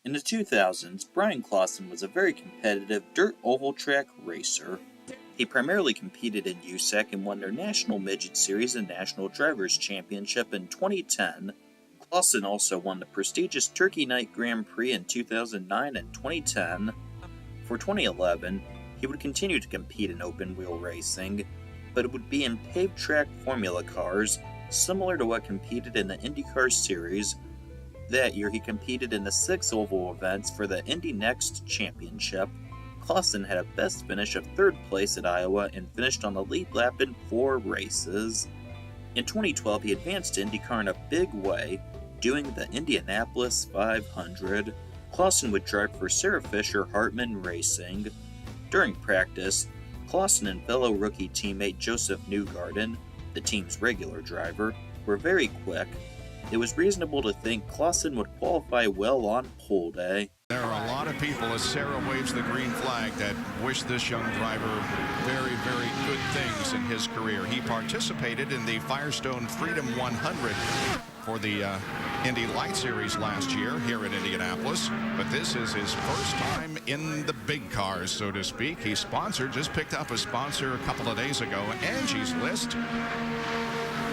In the 2000s, Bryan Clauson was a very competitive dirt oval track racer. He primarily competed in USAC and won their National Midget Series and National Drivers' Championship in 2010. Clauson also won the prestigious Turkey Night Grand Prix in 2009 and 2010. For 2011, he would continue to compete in open-wheel racing, but it would be in paved track formula cars, similar to what competed in the IndyCar series. That year, he competed in the 6 oval events for the Indy Next Championship. Clauson had a best finish of 3rd place at Iowa and finished on the lead lap in 4 races. In 2012, he advanced to IndyCar in a big way, doing the Indianapolis 500. Clauson would drive for Sarah Fisher Hartman Racing. During practice, Clauson and fellow rookie teammate Joseph Newgarden, the team's regular driver, were very quick. It was reasonable to think Clauson would qualify well on pole day. There are a lot of people as Sarah waves the green flag that wish this young driver very, very good things in his career. He participated in the Firestone Freedom 100 for the Indy Light Series last year here in Indianapolis, but this is his first time in the big cars, so to speak. He's sponsored, just picked up a sponsor a couple of days ago, Angie's List.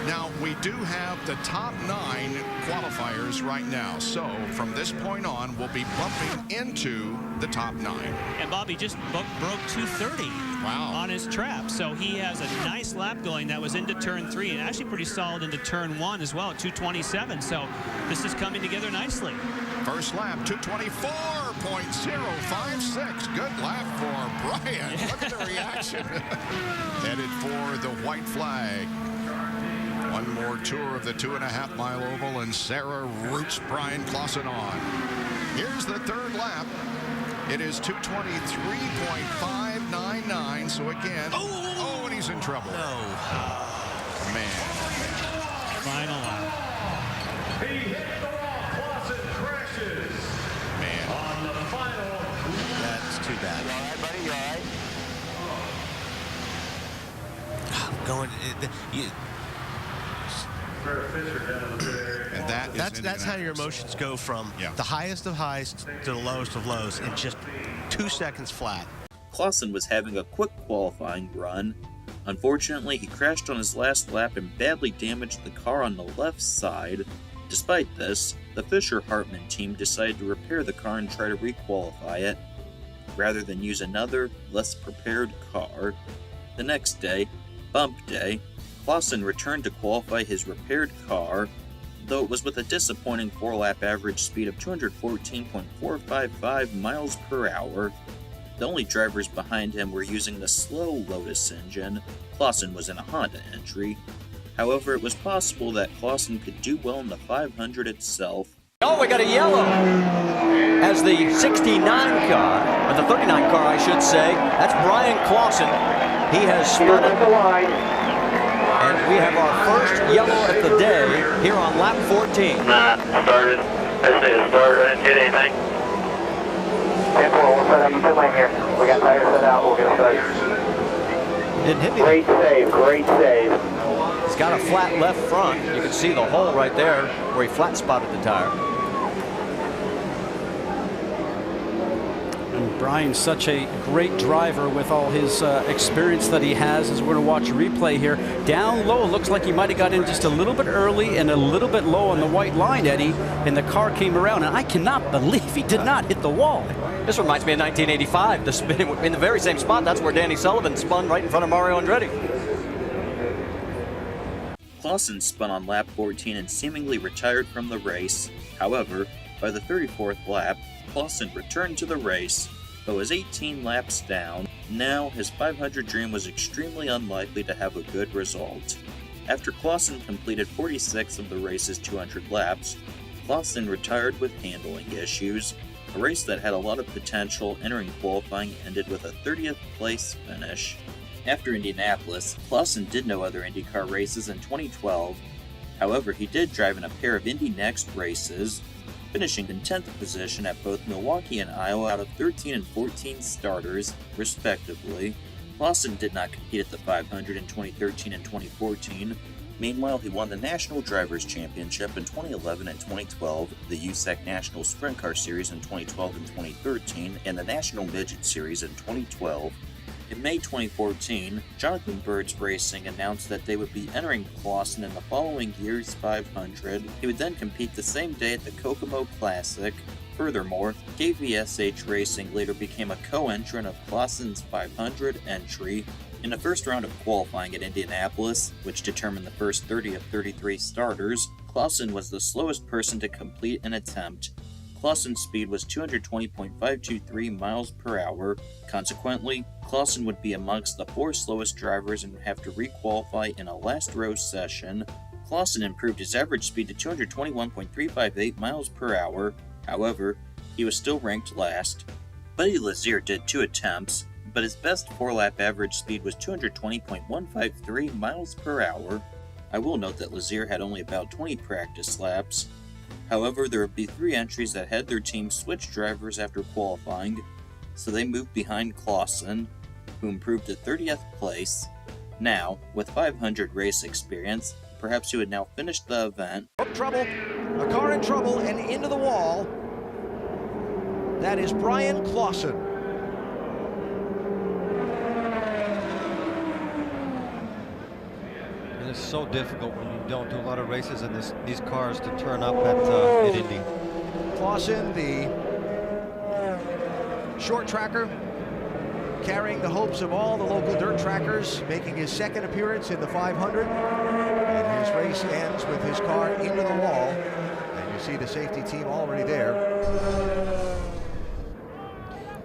Now, we do have the top 9 qualifiers right now, so from this point on, we'll be bumping into the top 9. And Bobby just broke 230 on his trap, so he has a nice lap going that was into turn 3 and actually pretty solid into turn 1 as well at 227, so this is coming together nicely. First lap, 224.056. Good lap for Bryan. Yeah. Look at the reaction. Headed for the white flag. One more tour of the 2.5-mile oval, and Sarah roots Bryan Clauson on. Here's the 3rd lap. It is 223.599. So again, and he's in trouble. No. Man. Final lap. He hit the wall. Clauson crashes. Man. On the final. That's too bad. You all right, buddy? You all right? Going. And that's how your emotions go from the highest of highs to the lowest of lows in just 2 seconds flat. Clauson was having a quick qualifying run. Unfortunately, he crashed on his last lap and badly damaged the car on the left side. Despite this, the Fisher-Hartman team decided to repair the car and try to re-qualify it, rather than use another, less prepared car. The next day, bump day, Clauson returned to qualify his repaired car, though it was with a disappointing 4-lap average speed of 214.455 miles per hour. The only drivers behind him were using the slow Lotus engine. Clauson was in a Honda entry. However, it was possible that Clauson could do well in the 500 itself. Oh, we got a yellow as the 69 car, or the 39 car, I should say. That's Bryan Clauson. He has spun it. And we have our first yellow at the day here on lap 14. Started. I say it started. I didn't hit anything. 10-4, we'll set up the pit lane here. We got tires set out. We'll get started. Didn't hit me. Great save. Great save. He's got a flat left front. You can see the hole right there where he flat spotted the tire. And Bryan's such a great driver with all his experience that he has. As we're going to watch a replay here. Down low, looks like he might have got in just a little bit early and a little bit low on the white line, Eddie, and the car came around. And I cannot believe he did not hit the wall. This reminds me of 1985, the spin in the very same spot. That's where Danny Sullivan spun right in front of Mario Andretti. Clauson spun on lap 14 and seemingly retired from the race. However, by the 34th lap, Clauson returned to the race, but was 18 laps down. Now, his 500 dream was extremely unlikely to have a good result. After Clauson completed 46 of the race's 200 laps, Clauson retired with handling issues. A race that had a lot of potential entering qualifying ended with a 30th place finish. After Indianapolis, Clauson did no other IndyCar races in 2012. However, he did drive in a pair of Indy Next races, finishing in 10th position at both Milwaukee and Iowa out of 13 and 14 starters, respectively. Clauson did not compete at the 500 in 2013 and 2014, Meanwhile, he won the National Drivers' Championship in 2011 and 2012, the USAC National Sprint Car Series in 2012 and 2013, and the National Midget Series in 2012. In May 2014, Jonathan Byrd's Racing announced that they would be entering Clauson in the following year's 500. He would then compete the same day at the Kokomo Classic. Furthermore, KVSH Racing later became a co-entrant of Clauson's 500 entry. In the first round of qualifying at Indianapolis, which determined the first 30 of 33 starters, Clauson was the slowest person to complete an attempt. Clauson's speed was 220.523 miles per hour. Consequently, Clauson would be amongst the 4 slowest drivers and would have to re-qualify in a last row session. Clauson improved his average speed to 221.358 miles per hour. However, he was still ranked last. Buddy Lazier did 2 attempts, but his best 4-lap average speed was 220.153 miles per hour. I will note that Lazier had only about 20 practice laps. However, there would be 3 entries that had their team switch drivers after qualifying, so they moved behind Clauson, who improved to 30th place. Now, with 500 race experience, perhaps he would now finish the event. Trouble, a car in trouble, and into the wall. That is Bryan Clauson. It's so difficult when you don't do a lot of races in these cars to turn up at Indy. Clauson, the short tracker, carrying the hopes of all the local dirt trackers, making his second appearance in the 500. And his race ends with his car into the wall. And you see the safety team already there.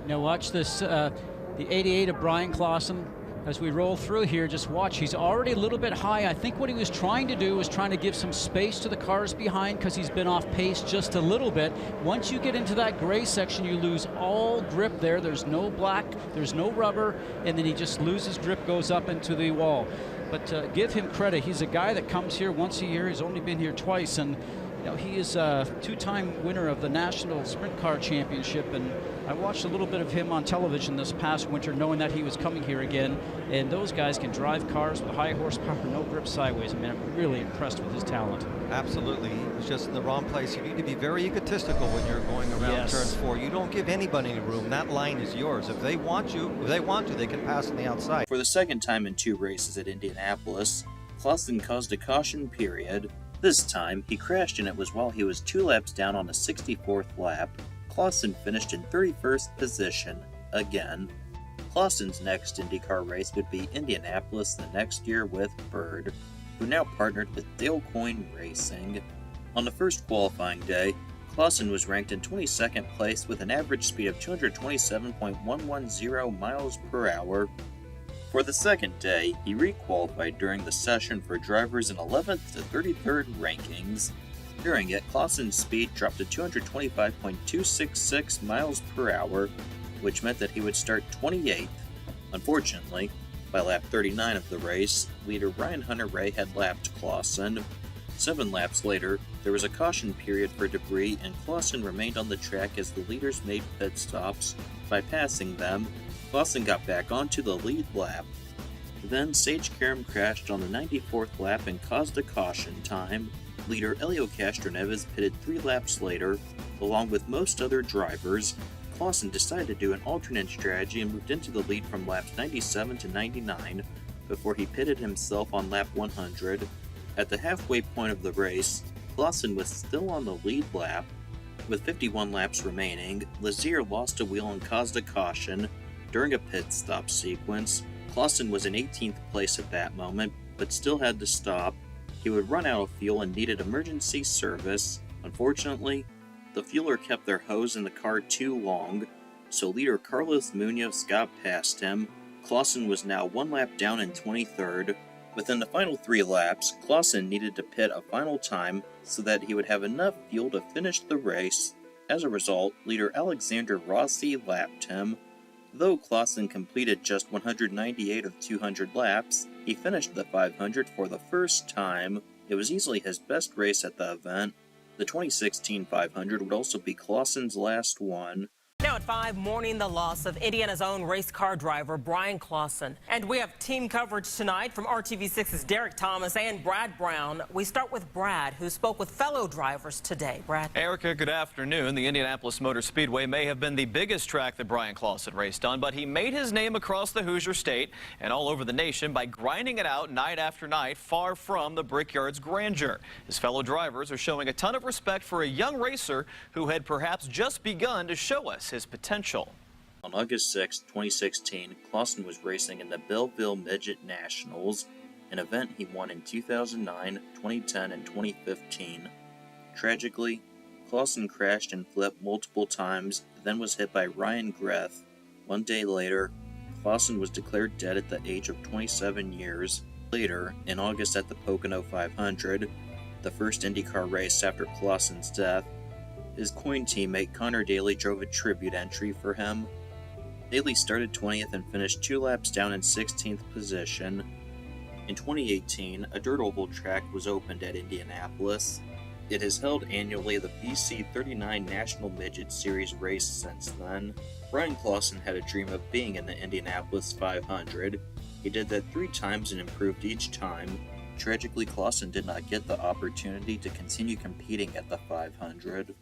Now watch this, the 88 of Bryan Clauson. As we roll through here, just watch, he's already a little bit high. I think what he was trying to do was trying to give some space to the cars behind because he's been off pace just a little bit. Once you get into that gray section, you lose all grip there. There's no black, there's no rubber, and then he just loses grip, goes up into the wall. But give him credit. He's a guy that comes here once a year. He's only been here twice, and you know, he is a 2-time winner of the National Sprint Car Championship, and I watched a little bit of him on television this past winter, knowing that he was coming here again, and those guys can drive cars with high horsepower, no grip sideways. I mean, I'm really impressed with his talent. Absolutely. He was just in the wrong place. You need to be very egotistical when you're going around turn 4. You don't give anybody any room. That line is yours. If they want to, they can pass on the outside. For the second time in 2 races at Indianapolis, Clauson caused a caution period. This time, he crashed, and it was while he was 2 laps down on the 64th lap. Clauson finished in 31st position again. Clauson's next IndyCar race would be Indianapolis the next year with Byrd, who now partnered with Dale Coyne Racing. On the first qualifying day, Clauson was ranked in 22nd place with an average speed of 227.110 miles per hour. For the second day, he re-qualified during the session for drivers in 11th to 33rd rankings. During it, Clauson's speed dropped to 225.266 miles per hour, which meant that he would start 28th. Unfortunately, by lap 39 of the race, leader Ryan Hunter-Reay had lapped Clauson. 7 laps later, there was a caution period for debris, and Clauson remained on the track as the leaders made pit stops. By passing them, Clauson got back onto the lead lap. Then Sage Karam crashed on the 94th lap and caused a caution time. Leader Helio Castroneves pitted 3 laps later. Along with most other drivers, Clauson decided to do an alternate strategy and moved into the lead from laps 97 to 99 before he pitted himself on lap 100. At the halfway point of the race, Clauson was still on the lead lap. With 51 laps remaining, Lazier lost a wheel and caused a caution. During a pit stop sequence, Clauson was in 18th place at that moment, but still had to stop. He would run out of fuel and needed emergency service. Unfortunately, the fueler kept their hose in the car too long, so leader Carlos Munoz got past him. Clauson was now 1 lap down in 23rd. Within the final 3 laps, Clauson needed to pit a final time so that he would have enough fuel to finish the race. As a result, leader Alexander Rossi lapped him. Though Clauson completed just 198 of 200 laps, he finished the 500 for the first time. It was easily his best race at the event. The 2016 500 would also be Clauson's last one. Now Now at 5, mourning the loss of Indiana's own race car driver, Bryan Clauson. And we have team coverage tonight from RTV6's Derek Thomas and Brad Brown. We start with Brad, who spoke with fellow drivers today. Brad. Erica, good afternoon. The Indianapolis Motor Speedway may have been the biggest track that Bryan Clauson raced on, but he made his name across the Hoosier State and all over the nation by grinding it out night after night, far from the Brickyard's grandeur. His fellow drivers are showing a ton of respect for a young racer who had perhaps just begun to show us his potential. On August 6, 2016, Clauson was racing in the Belleville Midget Nationals, an event he won in 2009, 2010, and 2015. Tragically, Clauson crashed and flipped multiple times, then was hit by Ryan Griffo. One day later, Clauson was declared dead at the age of 27 years. Later, in August at the Pocono 500, the first IndyCar race after Clauson's death, his coin teammate Connor Daly drove a tribute entry for him. Daly started 20th and finished 2 laps down in 16th position. In 2018, a dirt oval track was opened at Indianapolis. It has held annually the BC 39 National Midget Series race since then. Bryan Clauson had a dream of being in the Indianapolis 500. He did that 3 times and improved each time. Tragically, Clauson did not get the opportunity to continue competing at the 500.